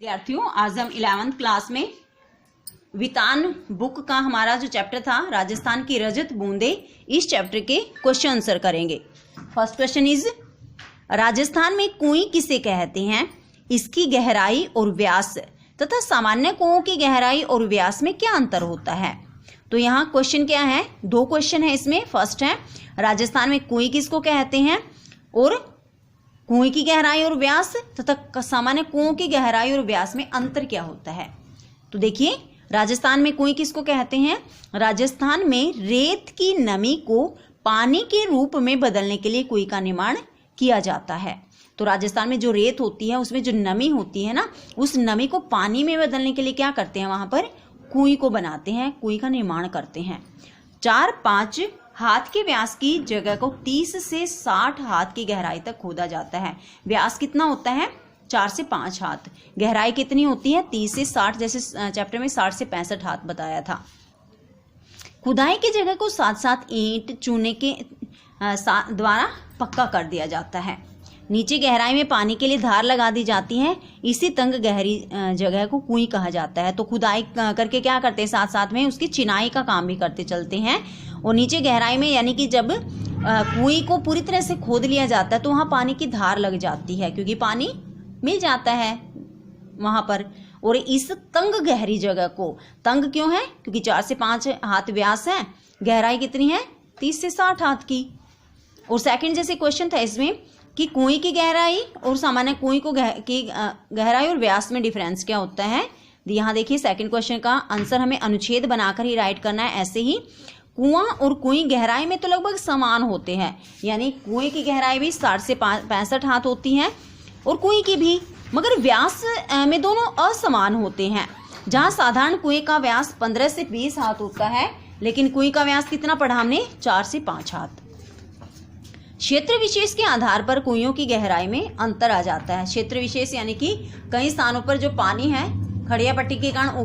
विद्यार्थियों, आज हम 11th क्लास में वितान बुक का हमारा जो चैप्टर था राजस्थान की रजत बूंदे, इस चैप्टर के क्वेश्चन आंसर करेंगे। फर्स्ट क्वेश्चन इज, राजस्थान में कुएं किसे कहते हैं? इसकी गहराई और व्यास तथा सामान्य कुओं की गहराई और व्यास में क्या अंतर होता है? तो यहाँ क्वेश्चन क्या है, दो क्वेश्चन है इसमें। फर्स्ट है राजस्थान में कुएं किसको कहते हैं और कुएं की गहराई और व्यास तथा सामान्य कुओं की गहराई और व्यास में अंतर क्या होता है। तो देखिए, राजस्थान में कुएं किसको कहते हैं? राजस्थान में रेत की नमी को पानी के रूप में बदलने के लिए कुएं का निर्माण किया जाता है। तो राजस्थान में जो रेत होती है उसमें जो नमी होती है ना, उस नमी को पानी में बदलने के लिए क्या करते हैं, वहां पर कुएं को बनाते हैं, कुएं का निर्माण करते हैं। 4-5 हाथ के व्यास की जगह को 30 से 60 हाथ की गहराई तक खोदा जाता है। व्यास कितना होता है? 4 से 5 हाथ। गहराई कितनी होती है? 30 से 60, जैसे चैप्टर में 60 से 65 हाथ बताया था। खुदाई की जगह को साथ-साथ ईंट चूने के द्वारा पक्का कर दिया जाता है। नीचे गहराई में पानी के लिए धार लगा दी जाती है। इसी तंग गहरी जगह को कुएं कहा जाता है। तो खुदाई करके क्या करते हैं, साथ साथ में उसकी चिनाई का काम भी करते चलते हैं। और नीचे गहराई में यानी कि जब कुएं को पूरी तरह से खोद लिया जाता है तो वहां पानी की धार लग जाती है, क्योंकि पानी मिल जाता है वहां पर। और इस तंग गहरी जगह को, तंग क्यों है? क्योंकि 4 से 5 हाथ व्यास है, गहराई कितनी है? 30 से 60 हाथ की। और सेकंड जैसे क्वेश्चन था इसमें कि कुएं की गहराई और सामान्य कुएं को गहराई और व्यास में डिफरेंस क्या होता है। यहाँ देखिए, सेकंड क्वेश्चन का आंसर हमें अनुच्छेद बनाकर ही राइट करना है। ऐसे ही कुआं और कुएं गहराई में तो लगभग समान होते हैं, यानी कुएं की गहराई भी 60 से 65 हाथ होती है और कुएं की भी, मगर व्यास में दोनों असमान होते हैं। जहां साधारण कुएं का व्यास 15 से 20 हाथ होता है, लेकिन कुएं का व्यास कितना पढ़ा हमने? 4 से 5 हाथ। क्षेत्र विशेष के आधार पर कुएं की गहराई में अंतर आ जाता है। क्षेत्र विशेष यानी कि कई स्थानों पर जो पानी है खड़िया पट्टी के कारण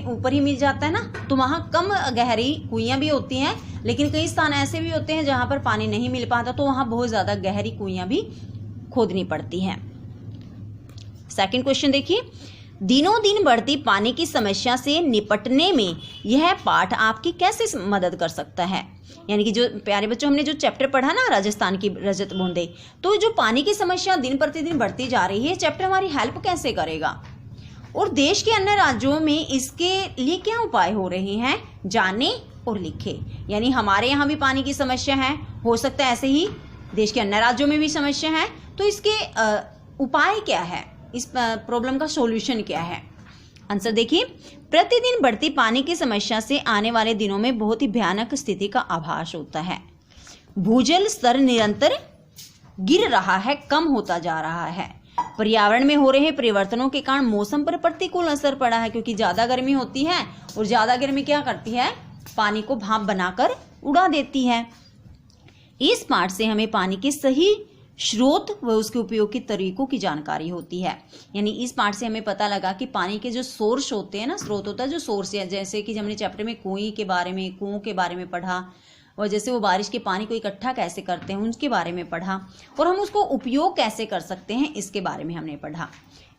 ऊपर ही मिल जाता है ना, तो वहां कम गहरी कुएं भी होती हैं। लेकिन कई स्थान ऐसे भी होते हैं जहां पर पानी नहीं मिल पाता, तो वहां बहुत ज्यादा गहरी कुएं भी खोदनी पड़ती हैं। सेकंड क्वेश्चन देखिए, दिनों दिन बढ़ती पानी की समस्या से निपटने में यह पाठ आपकी कैसे मदद कर सकता है? यानी कि जो प्यारे बच्चों, हमने जो चैप्टर पढ़ा ना राजस्थान की रजत बूंदे, तो जो पानी की समस्या दिन प्रतिदिन बढ़ती जा रही है, चैप्टर हमारी हेल्प कैसे करेगा और देश के अन्य राज्यों में इसके लिए क्या उपाय हो रहे हैं, जाने और लिखे। यानी हमारे यहाँ भी पानी की समस्या है, हो सकता है ऐसे ही देश के अन्य राज्यों में भी समस्या है, तो इसके उपाय क्या है, इस प्रॉब्लम का सॉल्यूशन क्या है? आंसर देखिए, प्रतिदिन बढ़ती पानी की समस्या से आने वाले दिनों में बहुत ही भयानक स्थिति का आभास होता है। भूजल स्तर निरंतर गिर रहा है, कम होता जा रहा है। पर्यावरण में हो रहे परिवर्तनों के कारण मौसम पर प्रतिकूल असर पड़ा है, क्योंकि ज्यादा गर्मी होती है और ज्यादा गर्मी क्या करती है, पानी को भाप बनाकर उड़ा देती है। इस पाठ से हमें पानी के सही स्रोत व उसके उपयोग के तरीकों की जानकारी होती है। यानी इस पाठ से हमें पता लगा कि पानी के जो सोर्स होते हैं ना, स्रोत होता है जो सोर्स है, जैसे कि हमने चैप्टर में कुएं के बारे में, कुओं के बारे में पढ़ा, और जैसे वो बारिश के पानी को इकट्ठा कैसे करते हैं उसके बारे में पढ़ा, और हम उसको उपयोग कैसे कर सकते हैं इसके बारे में हमने पढ़ा।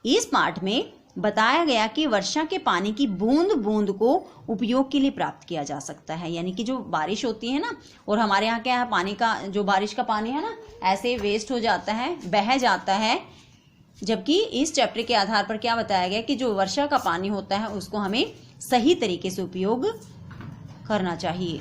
इस पाठ में बताया गया कि वर्षा के पानी की बूंद बूंद को उपयोग के लिए प्राप्त किया जा सकता है। यानी कि जो बारिश होती है ना, और हमारे यहाँ क्या है, पानी का जो बारिश का पानी है ना, ऐसे वेस्ट हो जाता है, बह जाता है। जबकि इस चैप्टर के आधार पर क्या बताया गया कि जो वर्षा का पानी होता है उसको हमें सही तरीके से उपयोग करना चाहिए।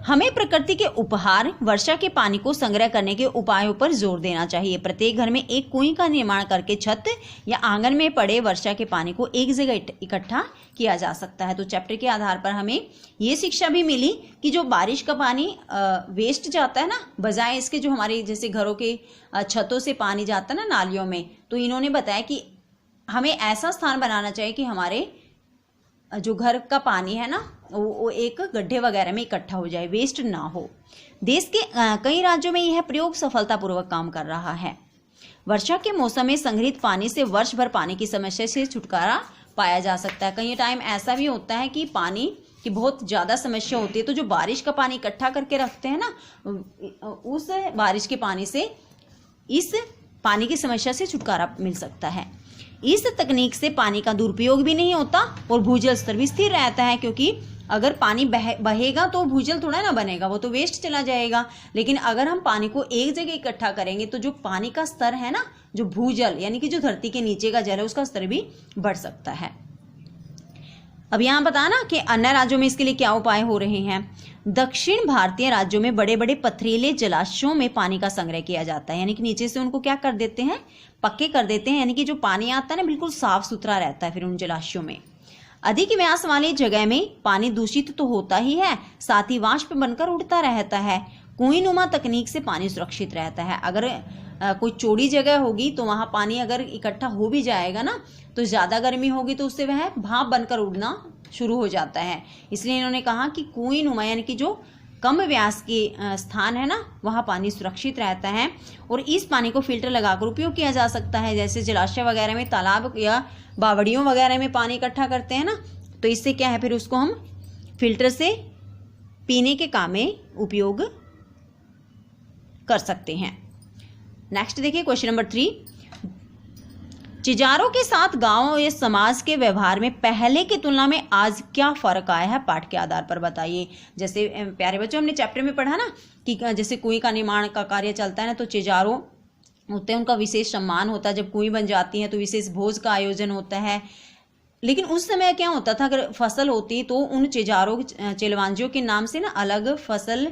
हमें प्रकृति के उपहार वर्षा के पानी को संग्रह करने के उपायों पर जोर देना चाहिए। प्रत्येक घर में एक कुएं का निर्माण करके छत या आंगन में पड़े वर्षा के पानी को एक जगह इकट्ठा किया जा सकता है। तो चैप्टर के आधार पर हमें ये शिक्षा भी मिली कि जो बारिश का पानी वेस्ट जाता है ना, बजाय इसके जो हमारे जैसे घरों के छतों से पानी जाता है ना नालियों में, तो इन्होंने बताया कि हमें ऐसा स्थान बनाना चाहिए कि हमारे जो घर का पानी है ना, वो एक गड्ढे वगैरह में इकट्ठा हो जाए, वेस्ट ना हो। देश के कई राज्यों में यह प्रयोग सफलतापूर्वक काम कर रहा है। वर्षा के मौसम में संग्रहित पानी से वर्ष भर पानी की समस्या से छुटकारा पाया जा सकता है। कई टाइम ऐसा भी होता है कि पानी की बहुत ज्यादा समस्या होती है, तो जो बारिश का पानी इकट्ठा करके रखते हैं ना, उस बारिश के पानी से इस पानी की समस्या से छुटकारा मिल सकता है। इस तकनीक से पानी का दुरुपयोग भी नहीं होता और भूजल स्तर भी स्थिर रहता है, क्योंकि अगर पानी बहेगा तो भूजल थोड़ा ना बनेगा, वो तो वेस्ट चला जाएगा। लेकिन अगर हम पानी को एक जगह इकट्ठा करेंगे तो जो पानी का स्तर है ना, जो भूजल यानी कि जो धरती के नीचे का जल है, उसका स्तर भी बढ़ सकता है। अब यहाँ बताना कि अन्य राज्यों में इसके लिए क्या उपाय हो रहे हैं। दक्षिण भारतीय राज्यों में बड़े बड़े पथरीले जलाशयों में पानी का संग्रह किया जाता है, यानी कि नीचे से उनको क्या कर देते हैं, पक्के कर देते हैं, यानी कि जो पानी आता है ना बिल्कुल साफ सुथरा रहता है फिर उन जलाशयों में। अधिक व्यास वाली जगह में पानी दूषित तो होता ही है, साथ ही वाष्प बनकर उड़ता रहता है। कुएं नुमा तकनीक से पानी सुरक्षित रहता है। अगर कोई चौड़ी जगह होगी तो वहां पानी अगर इकट्ठा हो भी जाएगा ना, तो ज्यादा गर्मी होगी तो उससे वह भाप बनकर उड़ना शुरू हो जाता है। इसलिए इन्होंने कहा कि कुएं नुमा यानी कि जो कम व्यास के स्थान है ना, वहाँ पानी सुरक्षित रहता है और इस पानी को फिल्टर लगाकर उपयोग किया जा सकता है। जैसे जलाशय वगैरह में, तालाब या बावड़ियों वगैरह में पानी इकट्ठा करते हैं ना, तो इससे क्या है, फिर उसको हम फिल्टर से पीने के काम में उपयोग कर सकते हैं। नेक्स्ट देखिए क्वेश्चन नंबर 3। चिजारों के साथ गांव या समाज के व्यवहार में पहले की तुलना में आज क्या फर्क आया है, पाठ के आधार पर बताइए। जैसे प्यारे बच्चों, हमने चैप्टर में पढ़ा ना कि जैसे कुएं का निर्माण का कार्य चलता है ना, तो चिजारों होते हैं, उनका विशेष सम्मान होता है। जब कुएं बन जाती हैं तो विशेष भोज का आयोजन होता है। लेकिन उस समय क्या होता था, अगर फसल होती तो उन चिजारों चिलवांजियों के नाम से ना अलग फसल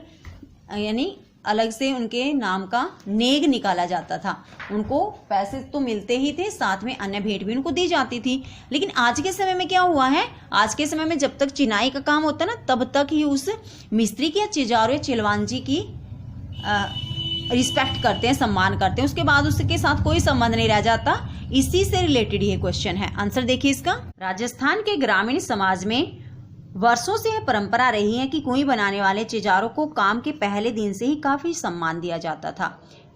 यानी अलग से उनके नाम का नेग निकाला जाता था। उनको पैसे तो मिलते ही थे, साथ में अन्य भेंट भी उनको दी जाती थी। लेकिन आज के समय में क्या हुआ है, आज के समय में जब तक चिनाई का काम होता है ना, तब तक ही उस मिस्त्री की या चिजारो या चिलवांजी की रिस्पेक्ट करते हैं, सम्मान करते हैं। उसके बाद उसके साथ कोई संबंध नहीं रह जाता। इसी से रिलेटेड ये क्वेश्चन है। आंसर देखिए इसका। राजस्थान के ग्रामीण समाज में वर्षों से यह परंपरा रही है कि कुएं बनाने वाले चिजारों को काम के पहले दिन से ही काफी सम्मान दिया जाता था।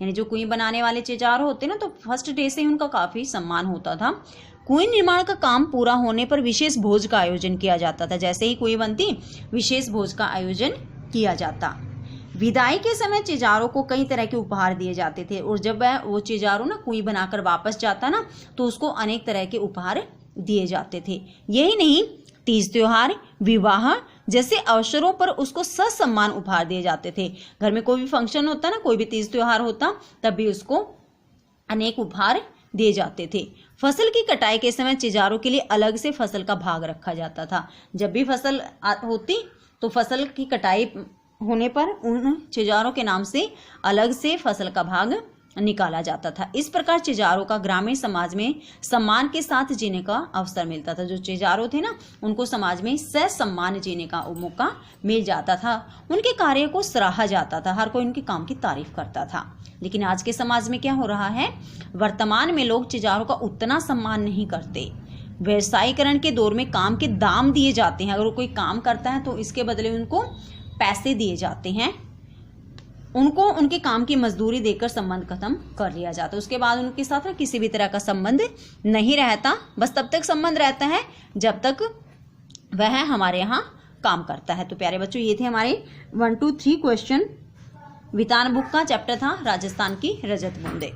यानी जो कुएं बनाने वाले चिजारो होते ना, तो फर्स्ट डे से ही उनका काफी सम्मान होता था। कुएं निर्माण का काम पूरा होने पर विशेष भोज का आयोजन किया जाता था। जैसे ही कुएं बनती, विशेष भोज का आयोजन किया जाता। विदाई के समय चिजारों को कई तरह के उपहार दिए जाते थे और जब वो चिजारो ना कुएं बनाकर वापस जाता ना, तो उसको अनेक तरह के उपहार दिए जाते थे। यही नहीं, तीज त्योहार, विवाह जैसे अवसरों पर उसको ससम्मान उपहार दिए जाते थे। घर में कोई भी फंक्शन होता ना, कोई भी तीज त्योहार होता, तब भी उसको अनेक उपहार दिए जाते थे। फसल की कटाई के समय चिजारों के लिए अलग से फसल का भाग रखा जाता था। जब भी फसल होती तो फसल की कटाई होने पर उन चिजारों के नाम से अलग से फसल का भाग निकाला जाता था। इस प्रकार चिजारों का ग्रामीण समाज में सम्मान के साथ जीने का अवसर मिलता था। जो चिजारो थे ना, उनको समाज में ससम्मान जीने का मौका मिल जाता था। उनके कार्य को सराहा जाता था, हर कोई उनके काम की तारीफ करता था। लेकिन आज के समाज में क्या हो रहा है, वर्तमान में लोग चिजारों का उतना सम्मान नहीं करते। व्यवसायीकरण के दौर में काम के दाम दिए जाते हैं। अगर कोई काम करता है तो इसके बदले उनको पैसे दिए जाते हैं, उनको उनके काम की मजदूरी देकर संबंध खत्म कर लिया जाता है। उसके बाद उनके साथ ना किसी भी तरह का संबंध नहीं रहता। बस तब तक संबंध रहता है जब तक वह हमारे यहाँ काम करता है। तो प्यारे बच्चों, ये थे हमारे 1 2 3 क्वेश्चन। वितान बुक का चैप्टर था राजस्थान की रजत बूंदे।